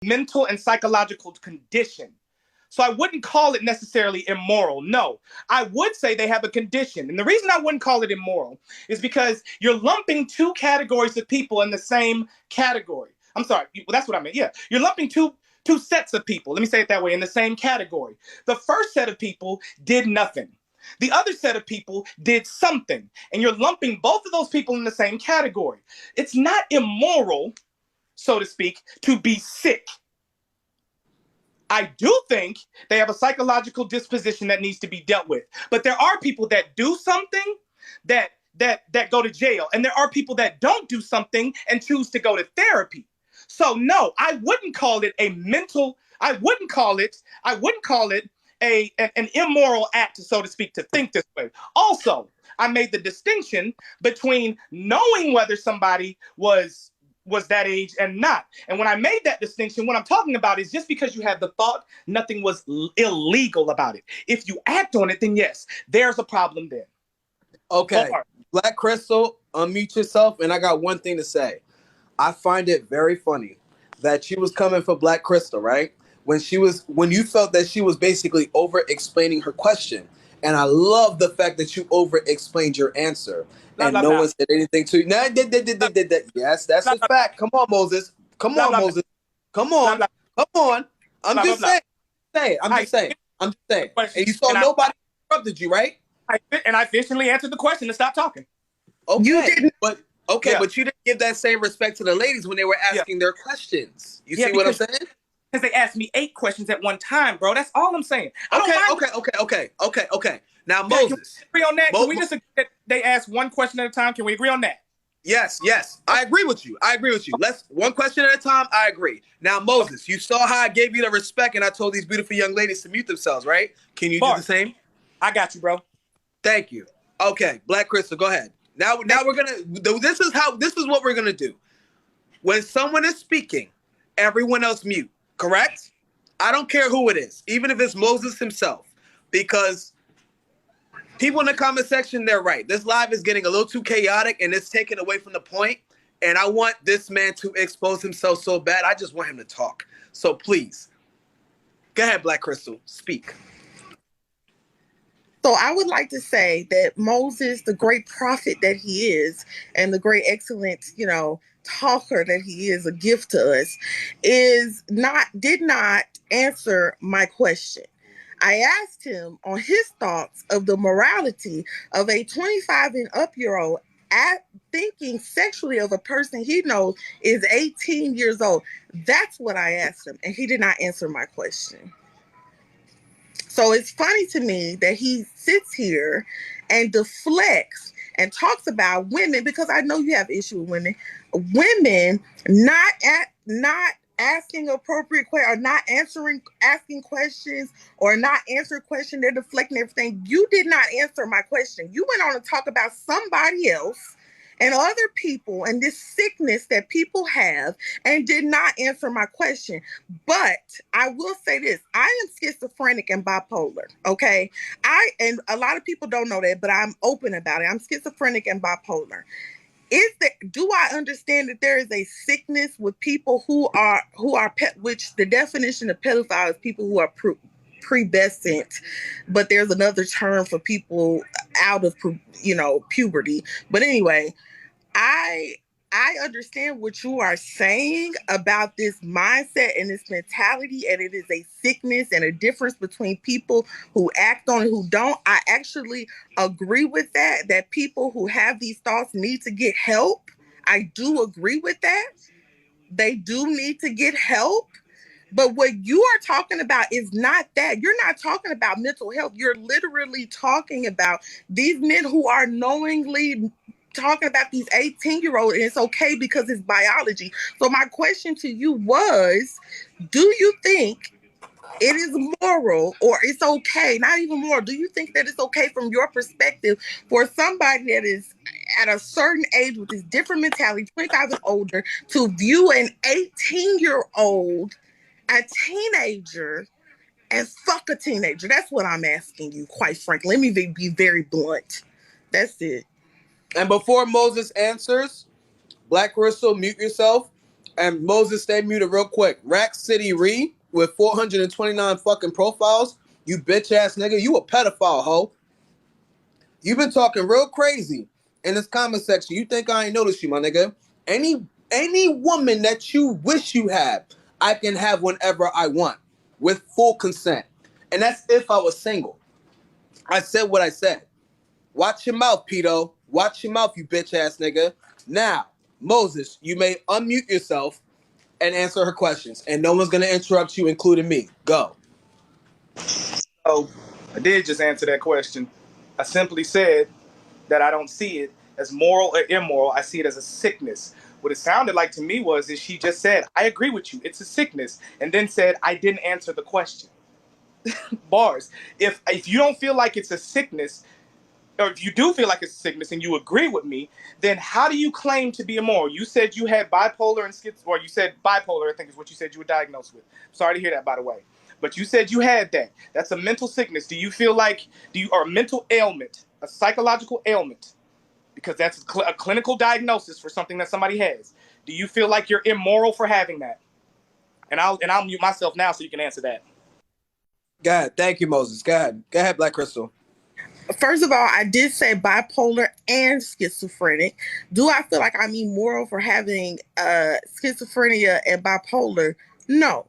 mental and psychological condition. So I wouldn't call it necessarily immoral. No, I would say they have a condition. And the reason I wouldn't call it immoral is because you're lumping two categories of people in the same category. I'm sorry, well, that's what I meant. Yeah, you're lumping two sets of people. Let me say it that way, in the same category. The first set of people did nothing. The other set of people did something, and you're lumping both of those people in the same category. It's not immoral, so to speak, to be sick. I do think they have a psychological disposition that needs to be dealt with. But there are people that do something that go to jail, and there are people that don't do something and choose to go to therapy. So no, I wouldn't call it a mental. I wouldn't call it an immoral act, so to speak, to think this way. Also, I made the distinction between knowing whether somebody was that age and not. And when I made that distinction, what I'm talking about is just because you have the thought, nothing was illegal about it. If you act on it, then yes, there's a problem there. Okay. Black Crystal, unmute yourself. And I got one thing to say. I find it very funny that she was coming for Black Crystal, right? When you felt that she was basically over explaining her question. And I love the fact that you over explained your answer. And no one said anything to you. Yes, that's a fact. Come on, Moses. Come on, Moses. Come on. Come on. I'm just saying. I'm just saying. And you saw nobody interrupted you, right? I efficiently answered the question and stopped talking. Okay. You didn't. But you didn't give that same respect to the ladies when they were asking their questions. You see what I'm saying? Because they asked me 8 questions at one time, bro. That's all I'm saying. Okay. Now, Moses. Can we agree on that? Can we just agree that they ask one question at a time? Can we agree on that? Yes. I agree with you. Let's one question at a time. I agree. Now, Moses, you saw how I gave you the respect and I told these beautiful young ladies to mute themselves, right? Can you do the same? I got you, bro. Thank you. Okay, Black Crystal, go ahead. Now we're gonna. This is what we're gonna do. When someone is speaking, everyone else mute. Correct? I don't care who it is, even if it's Moses himself, because people in the comment section, they're right. This live is getting a little too chaotic and it's taken away from the point. And I want this man to expose himself so bad. I just want him to talk. So please, go ahead, Black Crystal, speak. So I would like to say that Moses, the great prophet that he is, and the great excellent, talker that he is, a gift to us, did not answer my question. I asked him on his thoughts of the morality of a 25 and up year old thinking sexually of a person he knows is 18 years old. That's what I asked him, and he did not answer my question. So it's funny to me that he sits here and deflects and talks about women, because I know you have issue with women not asking appropriate questions, or not asking questions, or not answering questions. They're deflecting everything. You did not answer my question. You went on to talk about somebody else and other people and this sickness that people have, and did not answer my question. But I will say this, I am schizophrenic and bipolar, okay? And a lot of people don't know that, but I'm open about it. I'm schizophrenic and bipolar. Do I understand that there is a sickness with people who are which the definition of pedophile is people who are pubescent, but there's another term for people out of puberty. But anyway, I understand what you are saying about this mindset and this mentality, and it is a sickness and a difference between people who act on it, who don't. I actually agree with that people who have these thoughts need to get help. I do agree with that. They do need to get help. But what you are talking about is not that. You're not talking about mental health. You're literally talking about these men who are knowingly talking about these 18-year-olds, and it's okay because it's biology. So my question to you was, do you think it is moral, or it's okay, not even moral, do you think that it's okay from your perspective for somebody that is at a certain age with this different mentality, 25 and older, to view an 18-year-old, a teenager, and fuck a teenager? That's what I'm asking you, quite frankly. Let me be very blunt. That's it. And before Moses answers, Black Crystal, mute yourself. And Moses, stay muted real quick. Rack City Re with 429 fucking profiles. You bitch ass nigga. You a pedophile, ho. You been talking real crazy in this comment section. You think I ain't noticed you, my nigga? Any woman that you wish you had, I can have whenever I want with full consent. And that's if I was single. I said what I said. Watch your mouth, pedo. Watch your mouth, you bitch ass nigga. Now, Moses, you may unmute yourself and answer her questions. And no one's going to interrupt you, including me. Go. Oh, I did just answer that question. I simply said that I don't see it as moral or immoral. I see it as a sickness. What it sounded like to me was she just said, I agree with you. It's a sickness. And then said, I didn't answer the question. Bars. If you don't feel like it's a sickness, or if you do feel like it's a sickness and you agree with me, then how do you claim to be immoral? You said you had bipolar and schizo, or you said bipolar, I think is what you said you were diagnosed with. Sorry to hear that, by the way. But you said you had that. That's a mental sickness. Do you feel like, or a mental ailment, a psychological ailment? Because that's a clinical diagnosis for something that somebody has. Do you feel like you're immoral for having that? And I'll mute myself now so you can answer that. Go ahead. Thank you, Moses. Go ahead. Go ahead, Black Crystal. First of all, I did say bipolar and schizophrenic. Do I feel like I'm immoral for having schizophrenia and bipolar? No.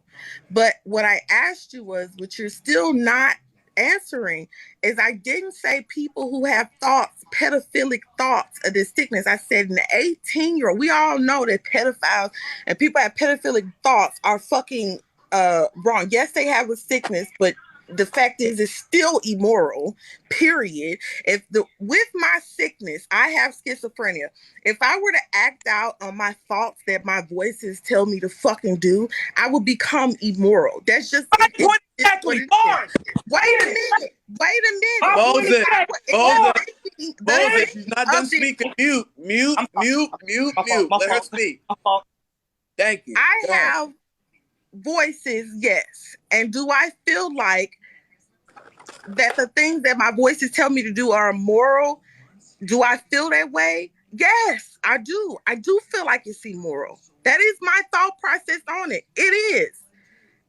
But what I asked you was, which you're still not answering, is I didn't say people who have thoughts, pedophilic thoughts of this sickness. I said an 18-year-old, we all know that pedophiles and people have pedophilic thoughts are fucking wrong. Yes, they have a sickness, but the fact is, it's still immoral, period. With my sickness, I have schizophrenia. If I were to act out on my thoughts that my voices tell me to fucking do, I would become immoral. That's just exactly. Wait a minute. Moses, she's not done speaking. Mute. Let her speak. Thank you. I have voices, yes. And do I feel like that the things that my voices tell me to do are immoral? Do I feel that way? Yes, I do. I do feel like it's immoral. That is my thought process on it. It is.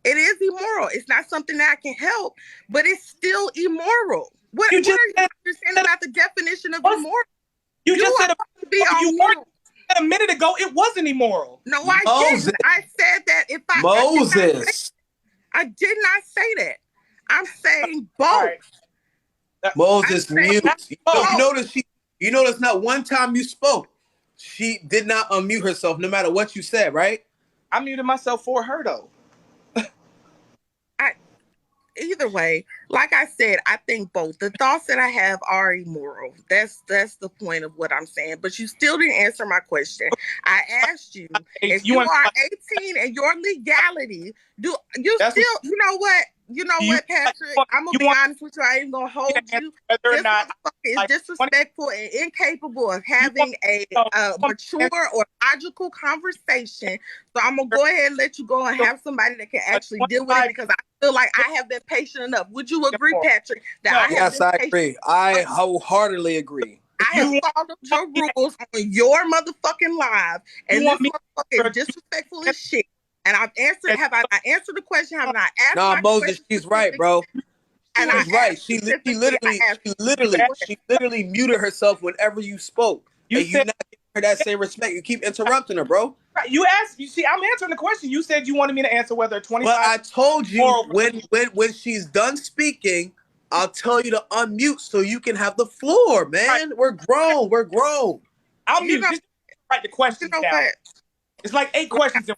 It is immoral. It's not something that I can help, but it's still immoral. What are you understanding about the definition of immoral? You just said a minute ago it wasn't immoral. No, I didn't. I said that if I Moses. I did not say that. I'm saying both. Right. Moses, mute. You notice not one time you spoke, she did not unmute herself, no matter what you said, right? I muted myself for her though. Either way, like I said, I think both. The thoughts that I have are immoral. That's the point of what I'm saying. But you still didn't answer my question. I asked you if you are 18 and your legality, do you still? You know what? You know what, Patrick? I'm gonna be honest with you. I ain't gonna hold you. This motherfucker is disrespectful and incapable of having a mature or logical conversation. So I'm gonna go ahead and let you go and have somebody that can actually deal with it, because I feel like I have been patient enough. Would you agree, Patrick? Yes, I agree. I wholeheartly agree. I have followed your rules on your motherfucking live, and this motherfucker is disrespectful as shit. And I've answered. Have I answered the question? Have I asked? No, Moses, she's right, bro. And she's right. She literally muted herself whenever you spoke. You not giving her that same respect. You keep interrupting her, bro. You asked. You see, I'm answering the question. You said you wanted me to answer whether 25. But I told you when she's done speaking, I'll tell you to unmute so you can have the floor, man. Right. We're grown. I'll mute. Just write the questions down. It's like 8 questions.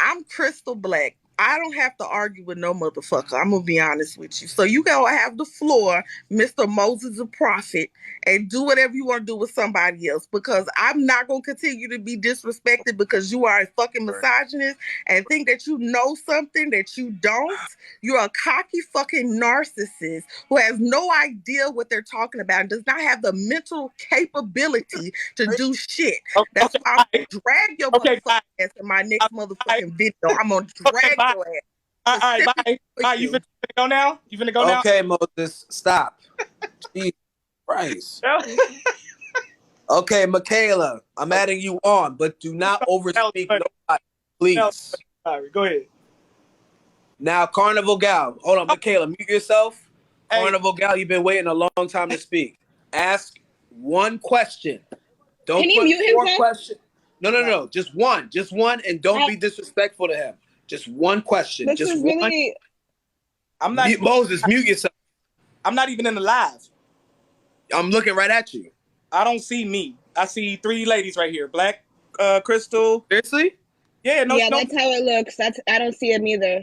I'm crystal black. I don't have to argue with no motherfucker. I'm gonna be honest with you. So you go have the floor, Mr. Moses the Prophet, and do whatever you want to do with somebody else, because I'm not gonna continue to be disrespected because you are a fucking misogynist and think that you know something that you don't. You're a cocky fucking narcissist who has no idea what they're talking about and does not have the mental capability to do shit. That's why I'm gonna drag your motherfucking ass in my next motherfucking video. I'm gonna drag your ass. All right, bye. You finna go now? Now? Okay, Moses, stop. Jesus Christ. Okay, Michaela, I'm adding you on, but do not overspeak nobody. Please. No, sorry, go ahead. Now, Carnival Gal. Hold on, Michaela, mute yourself. Hey. Carnival Gal, you've been waiting a long time to speak. Ask one question. Don't Can he put mute 4 himself? questions. No. Just one, and don't be disrespectful to him. Just one question. This Just is one. really. I'm not. Moses, mute yourself. I'm not even in the live. I'm looking right at you. I don't see me. I see 3 ladies right here. Black, Crystal. Seriously? Yeah, that's how it looks. I don't see him either.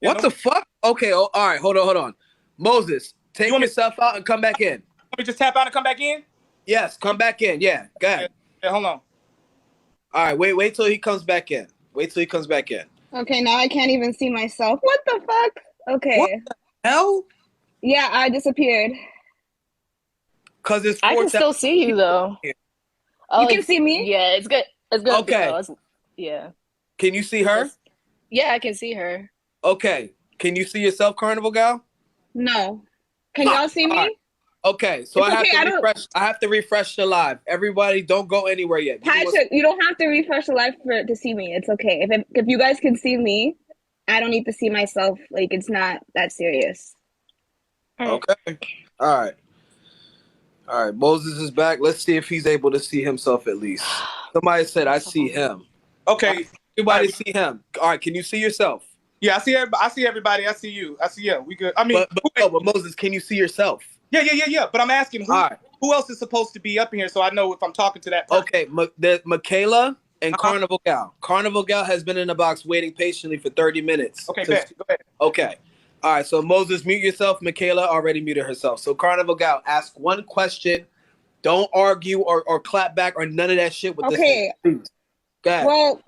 What the fuck? Okay, all right, hold on. Moses, take yourself out and come back in. Let me just tap out and come back in? Yes, come back in. Yeah, go ahead. Yeah, hold on. All right, wait till he comes back in. Okay, now I can't even see myself. What the fuck? Okay. What the hell? Yeah, I disappeared. Because it's I can still see you though. Oh, you can see me? Yeah, it's good. It's good. Okay. Yeah. Can you see her? Yeah, I can see her. Okay. Can you see yourself, Carnival Gal? No. Can y'all see me? Right. Okay, so I have to refresh the live. Everybody, don't go anywhere yet. Patrick, you don't have to refresh the live to see me. It's okay. If you guys can see me, I don't need to see myself. Like, it's not that serious. Okay. All right. Moses is back. Let's see if he's able to see himself at least. Somebody said, I see him. Okay. Everybody see him. All right, can you see yourself? Yeah, I see everybody. I see you. I see you. We good. I mean, but Moses, can you see yourself? Yeah. But I'm asking who else is supposed to be up in here so I know if I'm talking to that person. Okay, Michaela and Carnival Gal. Carnival Gal has been in the box waiting patiently for 30 minutes. Okay, go ahead. Okay. All right, so Moses, mute yourself. Michaela already muted herself. So Carnival Gal, ask one question. Don't argue or clap back or none of that shit with this. Okay. Please. Go ahead. Well,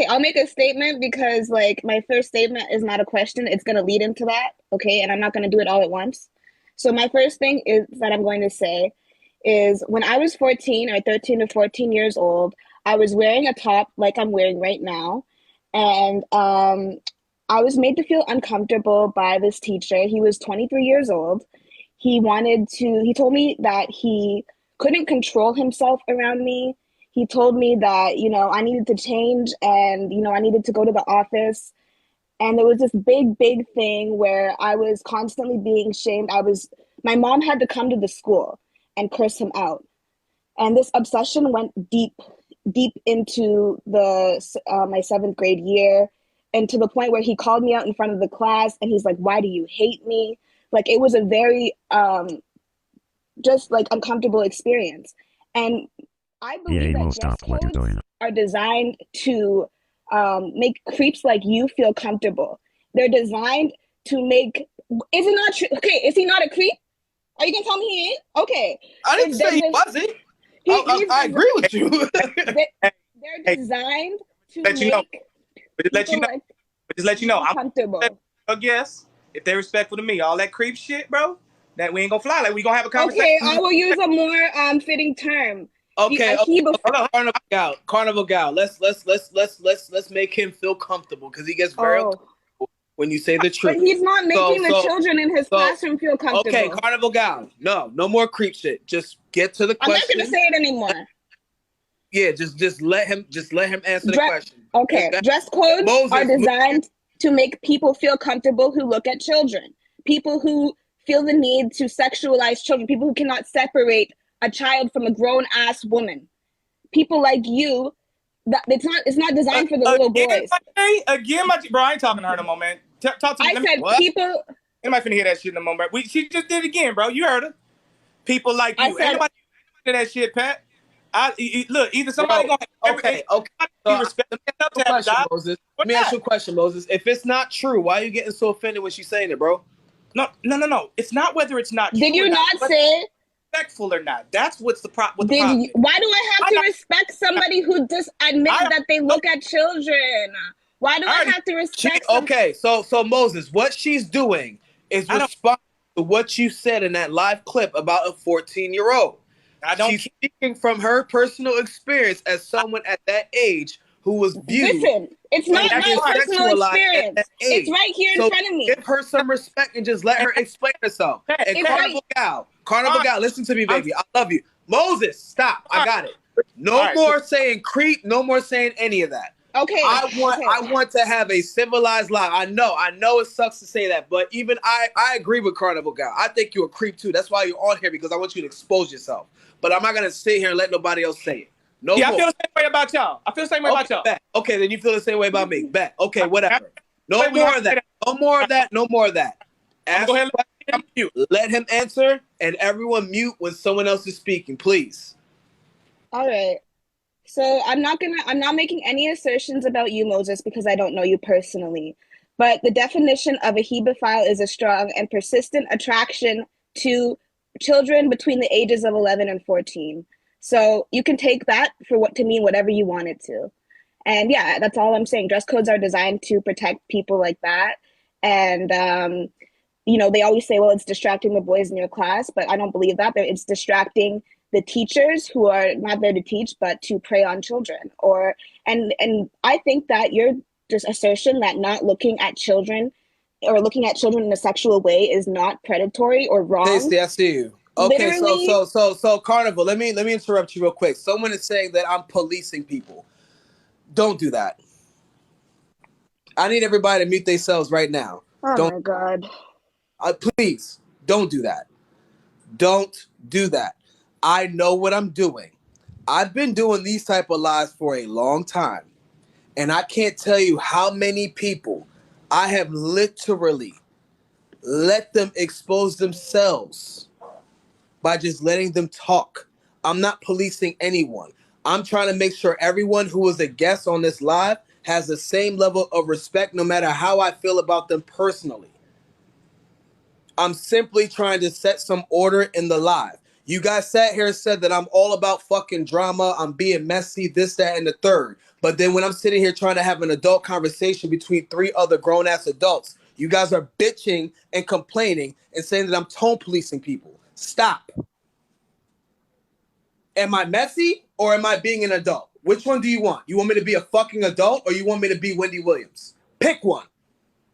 I'll make a statement because like my first statement is not a question. It's going to lead into that. Okay. And I'm not going to do it all at once. So my first thing is that I'm going to say is when I was 14 or 13 to 14 years old, I was wearing a top like I'm wearing right now. And I was made to feel uncomfortable by this teacher. He was 23 years old. He told me that he couldn't control himself around me. He told me that, I needed to change and, I needed to go to the office. And there was this big, big thing where I was constantly being shamed. My mom had to come to the school and curse him out. And this obsession went deep, deep into my 7th grade year. And to the point where he called me out in front of the class and he's like, "Why do you hate me?" Like, it was a very, just like uncomfortable experience. And I believe that dress codes are designed to make creeps like you feel comfortable. They're designed to make. Is it not true? Okay, is he not a creep? Are you gonna tell me he ain't? Okay. I didn't say he wasn't. I agree with you. They're designed to let you know. Just let you know. I'm comfortable. Yes, if they're respectful to me, all that creep shit, bro. That we ain't gonna fly. Like, we gonna have a conversation. Okay, I will use a more fitting term. Okay. Carnival Gal. Let's make him feel comfortable because he gets very uncomfortable when you say the truth. But he's not making the children in his classroom feel comfortable. Okay, Carnival Gal. No more creep shit. Just get to the question. I'm not gonna say it anymore. Yeah, just let him answer the question. Okay. Dress codes are designed to make people feel comfortable who look at children. People who feel the need to sexualize children. People who cannot separate a child from a grown-ass woman. People like you, it's not designed for the little boys. Bro, I ain't talking to her no more, man. Talk to me. People. Anybody finna hear that shit in a moment? She just did it again, bro. You heard her. People like you. Anybody hear that shit, Pat? Look, either somebody gonna okay. Moses. Let me ask you a question, Moses. If it's not true, why are you getting so offended when she's saying it, bro? No. It's not whether it's not true. Did you not say respectful or not? That's what's the problem. Why do I have to respect somebody who just admits that they look at children? Why do I have to respect? Okay, so Moses, what she's doing is responding to what you said in that live clip about a 14-year-old. She's speaking from her personal experience as someone at that age who was viewed. Listen, it's not my personal experience. It's right here in front of me. Give her some respect and just let her explain herself. And Carnival Gal, listen to me, baby. I love you. Moses, stop. I got it. No more saying creep. No more saying any of that. Okay. I want to have a civilized life. I know it sucks to say that, but even I agree with Carnival Gal. I think you're a creep too. That's why you're on here, because I want you to expose yourself. But I'm not gonna sit here and let nobody else say it. No Yeah, more. I feel the same way about y'all. I feel the same way about y'all. Bet. Okay, then you feel the same way about me. Bet. Okay, whatever. No more of that. No more of that. No more of that. I'm go ahead and mute. Let him answer, and everyone mute when someone else is speaking, please. All right. So I'm not making any assertions about you, Moses, because I don't know you personally. But the definition of a hebephile is a strong and persistent attraction to children between the ages of 11 and 14. So you can take that for what to mean whatever you want it to. And yeah, that's all I'm saying. Dress codes are designed to protect people like that. And they always say, well, it's distracting the boys in your class, but I don't believe that. It's distracting the teachers who are not there to teach, but to prey on children. And I think that your just assertion that not looking at children or looking at children in a sexual way is not predatory or wrong. Tasty, I see you. Okay, so Carnival, let me interrupt you real quick. Someone is saying that I'm policing people. Don't do that. I need everybody to mute themselves right now. Oh my God. Please, don't do that. Don't do that. I know what I'm doing. I've been doing these type of lives for a long time. And I can't tell you how many people I have literally let them expose themselves by just letting them talk. I'm not policing anyone. I'm trying to make sure everyone who is a guest on this live has the same level of respect, no matter how I feel about them personally. I'm simply trying to set some order in the live. You guys sat here and said that I'm all about fucking drama. I'm being messy, this, that, and the third. But then when I'm sitting here trying to have an adult conversation between 3 other grown-ass adults, you guys are bitching and complaining and saying that I'm tone policing people. Stop. Am I messy or am I being an adult? Which one do you want? You want me to be a fucking adult or you want me to be Wendy Williams? Pick one.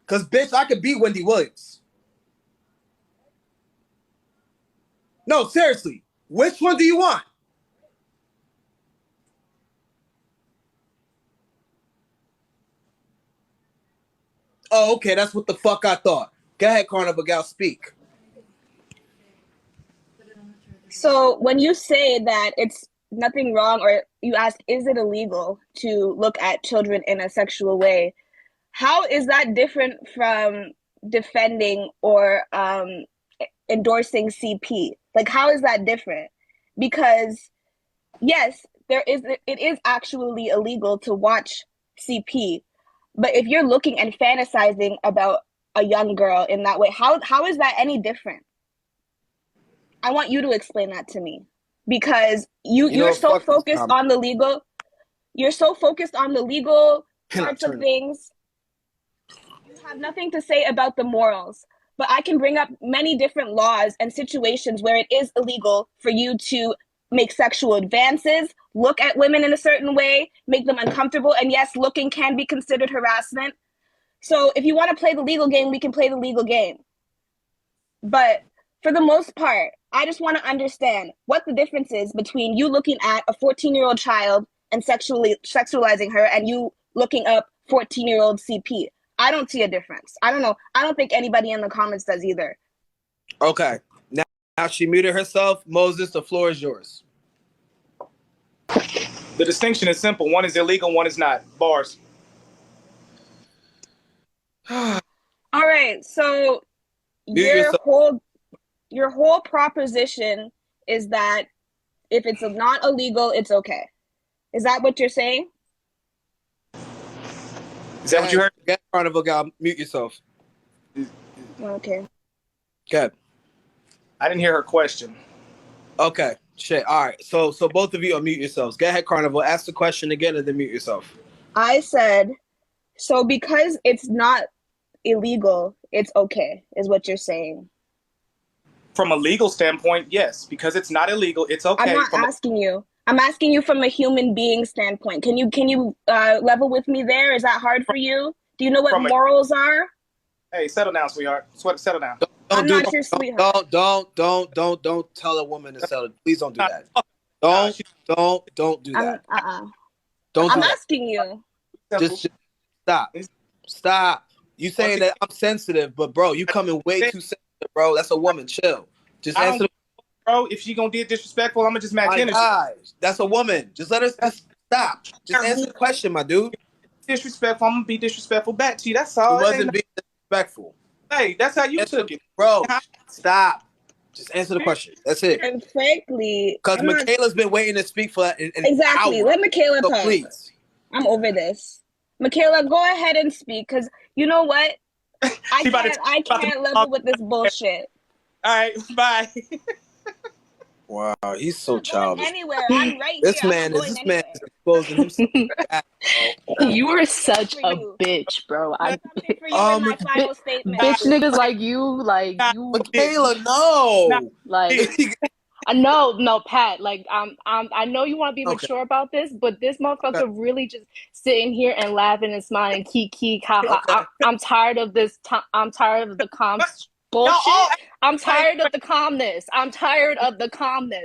Because, bitch, I could be Wendy Williams. No, seriously. Which one do you want? Oh, okay. That's what the fuck I thought. Go ahead, Carnival Gal, speak. So when you say that it's nothing wrong, or you ask, is it illegal to look at children in a sexual way? How is that different from defending or endorsing CP? Like, how is that different? Because yes, it is actually illegal to watch CP, but if you're looking and fantasizing about a young girl in that way, how is that any different? I want you to explain that to me, because you're so focused on the legal. You're so focused on the legal parts of things. You have nothing to say about the morals. But I can bring up many different laws and situations where it is illegal for you to make sexual advances, look at women in a certain way, make them uncomfortable. And yes, looking can be considered harassment. So if you want to play the legal game, we can play the legal game. But for the most part, I just want to understand what the difference is between you looking at a 14-year-old child and sexualizing her and you looking up 14-year-old CP. I don't see a difference. I don't know. I don't think anybody in the comments does either. Okay. Now she muted herself. Moses, the floor is yours. The distinction is simple. One is illegal, one is not. Bars. All right. So your whole proposition is that if it's not illegal, it's okay. Is that what you're saying? Is that what you heard? Get Carnival Gal, mute yourself. Okay. Good. I didn't hear her question. Okay. Shit. All right. So both of you unmute yourselves. Go ahead, Carnival. Ask the question again and then mute yourself. I said, so because it's not illegal, it's okay, is what you're saying. From a legal standpoint, yes. Because it's not illegal, it's okay. I'm not asking you. I'm asking you from a human being standpoint. Can you level with me there? Is that hard for you? Do you know what morals are? Hey, settle down, sweetheart. Settle down. I'm not your sweetheart. Don't tell a woman to settle. Please don't do that. Don't do that. I'm asking you. Just stop. You saying that I'm sensitive, but bro, you coming way too sensitive, bro. That's a woman. Chill. Just answer. Bro, if she gonna be disrespectful, I'm gonna just match energy. That's a woman. Just let us stop. Just answer the question, my dude. Disrespectful, I'm gonna be disrespectful back to you. That's all. It wasn't being disrespectful. Hey, that's how you took it, bro. Stop. Just answer the question. That's it. And frankly, because Michaela's been waiting to speak for an exactly. hour. Let Michaela talk. Please. I'm over this. Michaela, go ahead and speak, because you know what? I can't level with this bullshit. All right, bye. Wow, he's so childish. Anywhere, I'm right this here. Man is exposing himself. You are such a bitch, bro. Bitch niggas like you. Michaela, no. I know, no, Pat. I know you want to be mature about this, but this motherfucker really just sitting here and laughing and smiling, kiki, ha ha. I'm tired of this. I'm tired of the bullshit. I'm tired of the calmness.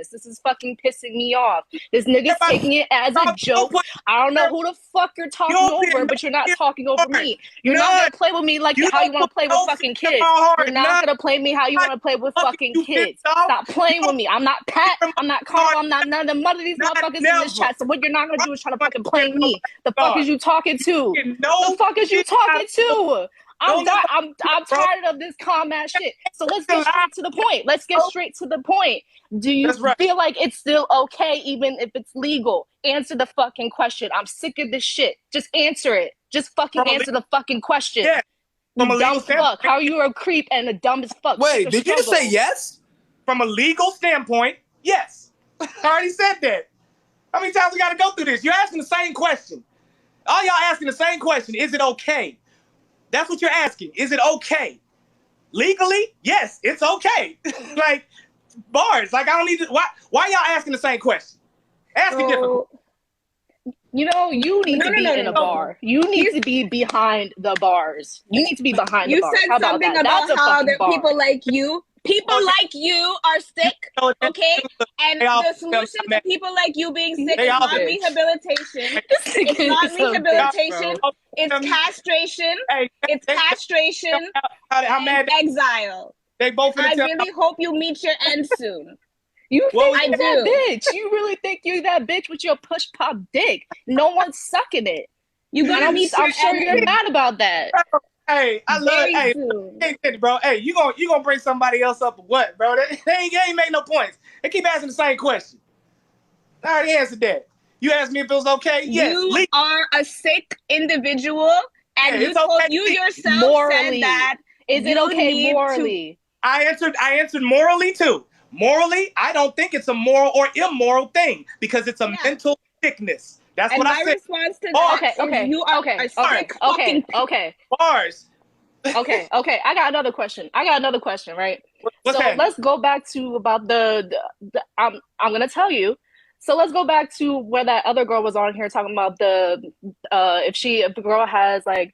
This is fucking pissing me off. This nigga's taking it as a joke. I don't know who the fuck you're talking over, but you're not talking over me. You're not gonna play with me like how you want to play with fucking kids. You're not gonna play me how you want to play with fucking kids. Stop playing with me. I'm not Pat. I'm not Carl. I'm not none of these motherfuckers in this chat. So what you're not gonna do is try to fucking play me. The fuck is you talking to? The fuck is you talking to? I'm tired of this calm ass shit. So let's get straight to the point. Do you feel like it's still okay even if it's legal? Answer the fucking question. I'm sick of this shit. Just answer it. Just fucking answer the fucking question. Yeah. You dumb fuck. How are you a creep and a dumb as fuck? Wait, did you say yes? From a legal standpoint, yes. I already said that. How many times we gotta go through this? You're asking the same question. All y'all asking the same question. Is it okay? That's what you're asking. Is it okay? Legally, yes, it's okay. Like, bars. Like, I don't need to. Why y'all asking the same question? Ask it differently. You know, you need to be in a bar. You need to be behind the bars. You need to be behind the bars. You said something about how there are people like you. People like you are sick, okay? And the solution to people like you being sick is not rehabilitation. It's not rehabilitation. It's castration. It's castration and exile. They both. I really hope you meet your end soon. You think you're that bitch? You really think you're that bitch with your push pop dick? No one's sucking it. I'm sure you're mad about that. Hey, I love. Hey, bro. Hey, you gonna bring somebody else up or what, bro? They ain't make no points. They keep asking the same question. I already answered that. You asked me if it was okay. Yes. You are a sick individual, and you yourself morally. said that. Is it okay morally? I answered morally too. Morally, I don't think it's a moral or immoral thing because it's a mental sickness. That's what I said. My response to that is you are a sick fucking bars. Okay. I got another question, right? Let's go back to about I'm gonna tell you. So let's go back to where that other girl was on here talking about if the girl has like.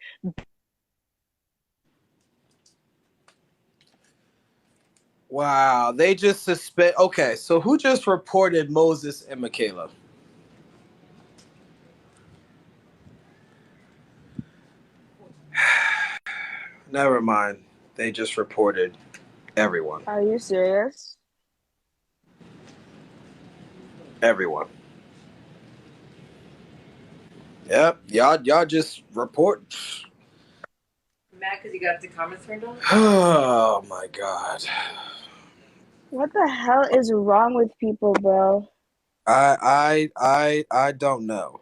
Wow, they just suspend. Okay, so who just reported Moses and Michaela? Never mind. They just reported everyone. Are you serious? Everyone. Yep, y'all just report. Mad because you got the comments turned on? Oh my god. What the hell is wrong with people, bro? I don't know.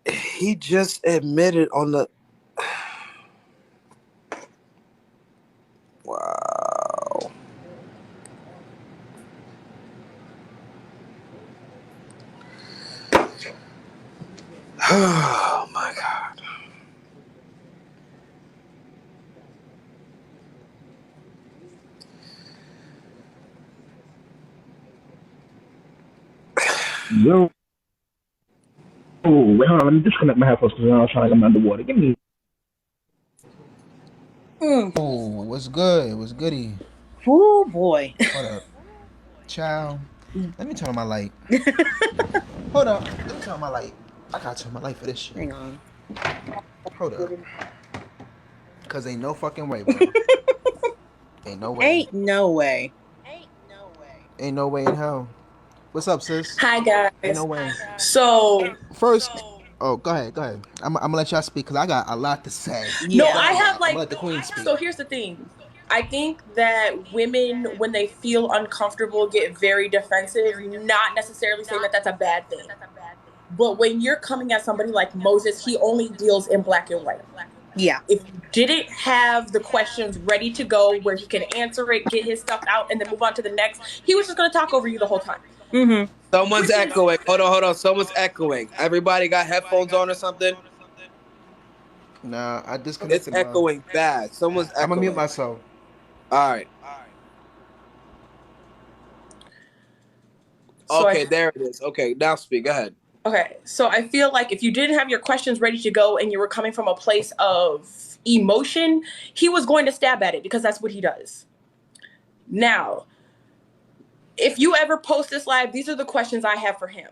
He just admitted on the. Wow. Oh my god. Yo. Oh, wait, hold on. Let me disconnect my headphones because I was trying to get underwater. Give me. Oh, what's good? What's goody? Oh boy. Hold up. Ciao. Let me turn on my light. Hold up. Let me turn on my light. I gotta turn my light for this shit. Hang on. Hold up. Cause ain't no fucking way, bro. Ain't no way. Ain't no way. Ain't no way in hell. What's up, sis? Hi guys. Ain't no way. So First, oh, go ahead. I'm gonna let y'all speak because I got a lot to say. no, Yeah. I have I'm like. gonna let the queen speak. So here's the thing. I think that women, when they feel uncomfortable, get very defensive. Not necessarily saying that that's a bad thing, but when you're coming at somebody like Moses, he only deals in black and white. Yeah. If you didn't have the questions ready to go where he can answer it, get his stuff out, and then move on to the next, he was just going to talk over you the whole time. Mm-hmm. Someone's echoing. Hold on. Someone's echoing. Everybody got headphones on or something? Nah, I disconnected. It's echoing bad. Someone's echoing. I'm gonna mute myself. All right. So okay, there it is. Okay, now speak. Go ahead. Okay, so I feel like if you didn't have your questions ready to go and you were coming from a place of emotion, he was going to stab at it because that's what he does. Now, if you ever post this live, these are the questions I have for him.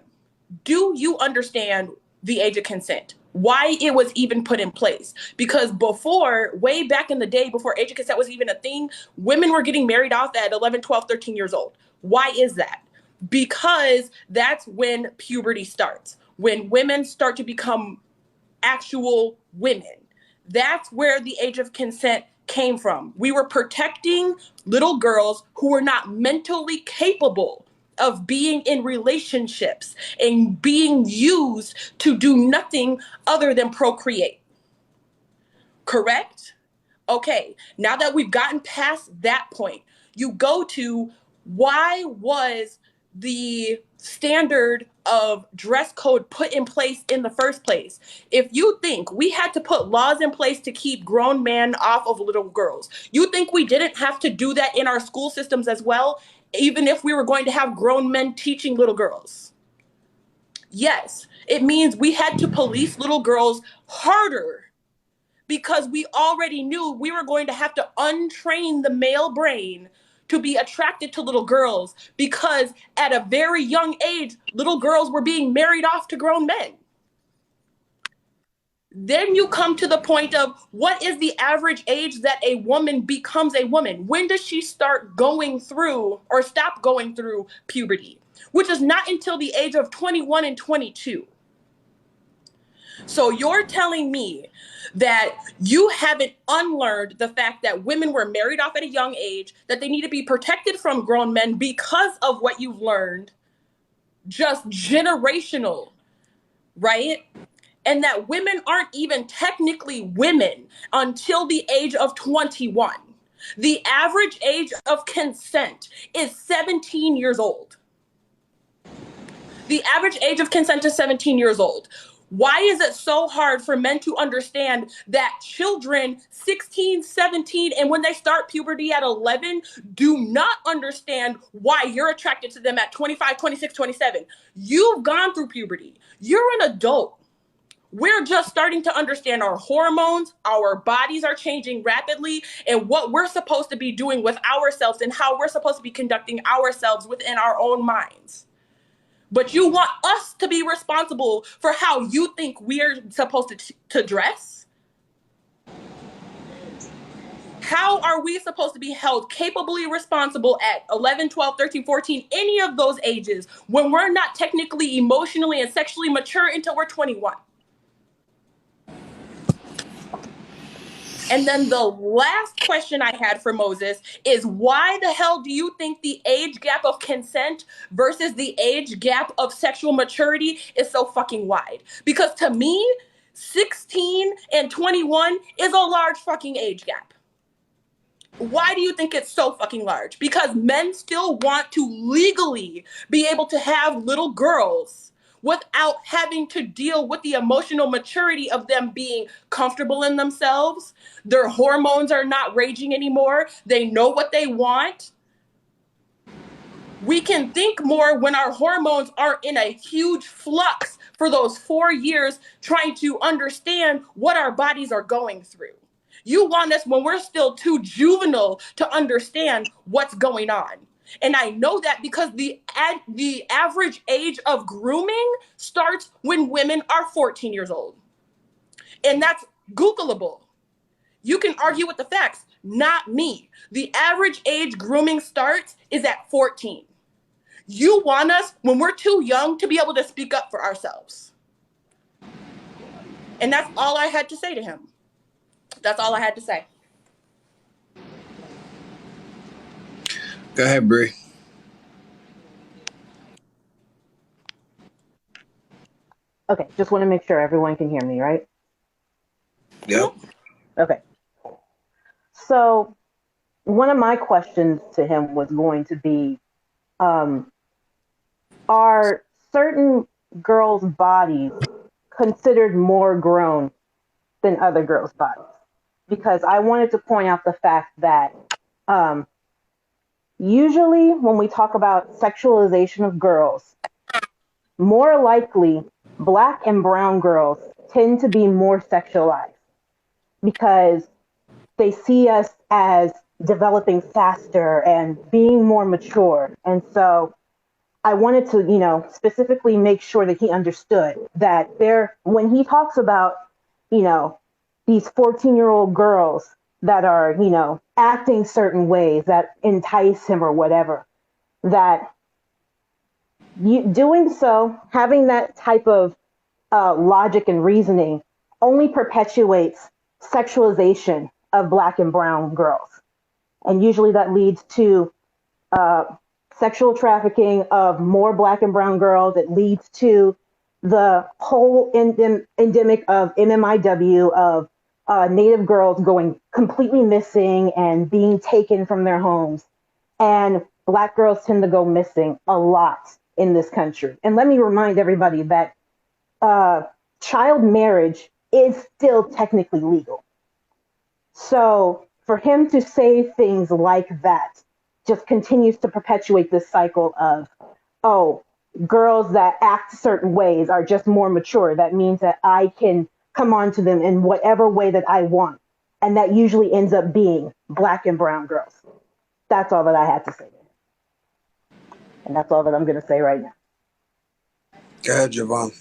Do you understand the age of consent? Why it was even put in place? Because before, way back in the day, before age of consent was even a thing, women were getting married off at 11, 12, 13 years old. Why is that? Because that's when puberty starts. When women start to become actual women. That's where the age of consent came from. We were protecting little girls who were not mentally capable of being in relationships and being used to do nothing other than procreate. Correct? Okay, now that we've gotten past that point, you go to why was the standard of dress code put in place in the first place? If you think we had to put laws in place to keep grown men off of little girls, you think we didn't have to do that in our school systems as well, even if we were going to have grown men teaching little girls? Yes, it means we had to police little girls harder because we already knew we were going to have to untrain the male brain to be attracted to little girls because at a very young age, little girls were being married off to grown men. Then you come to the point of what is the average age that a woman becomes a woman? When does she start going through or stop going through puberty? Which is not until the age of 21 and 22. So you're telling me that you haven't unlearned the fact that women were married off at a young age, that they need to be protected from grown men because of what you've learned, just generational, right? And that women aren't even technically women until the age of 21. The average age of consent is 17 years old. The average age of consent is 17 years old. Why is it so hard for men to understand that children 16, 17, and when they start puberty at 11, do not understand why you're attracted to them at 25, 26, 27? You've gone through puberty. You're an adult. We're just starting to understand our hormones, our bodies are changing rapidly, and what we're supposed to be doing with ourselves and how we're supposed to be conducting ourselves within our own minds. But you want us to be responsible for how you think we're supposed to dress? How are we supposed to be held capably responsible at 11, 12, 13, 14, any of those ages when we're not technically, emotionally, and sexually mature until we're 21? And then the last question I had for Moses is why the hell do you think the age gap of consent versus the age gap of sexual maturity is so fucking wide? Because to me, 16 and 21 is a large fucking age gap. Why do you think it's so fucking large? Because men still want to legally be able to have little girls without having to deal with the emotional maturity of them being comfortable in themselves. Their hormones are not raging anymore. They know what they want. We can think more when our hormones aren't in a huge flux for those 4 years trying to understand what our bodies are going through. You want us when we're still too juvenile to understand what's going on. And I know that because the average age of grooming starts when women are 14 years old. And that's Googleable. You can argue with the facts, not me. The average age grooming starts is at 14. You want us, when we're too young, to be able to speak up for ourselves. And that's all I had to say to him. That's all I had to say. Go ahead, Bree. Okay, just want to make sure everyone can hear me, right? Yep. Okay. So one of my questions to him was going to be, are certain girls' bodies considered more grown than other girls' bodies? Because I wanted to point out the fact that usually when we talk about sexualization of girls, more likely Black and brown girls tend to be more sexualized because they see us as developing faster and being more mature. And so I wanted to, specifically make sure that he understood that when he talks about, these 14-year-old girls that are, acting certain ways that entice him or whatever, that doing so, having that type of logic and reasoning only perpetuates sexualization of Black and brown girls. And usually that leads to sexual trafficking of more Black and brown girls. It leads to the whole endemic of MMIW, of Native girls going completely missing and being taken from their homes. And Black girls tend to go missing a lot in this country. And let me remind everybody that child marriage is still technically legal. So for him to say things like that just continues to perpetuate this cycle of, oh, girls that act certain ways are just more mature. That means that I can come on to them in whatever way that I want. And that usually ends up being Black and brown girls. That's all that I had to say. And that's all that I'm going to say right now. Go ahead, Javon.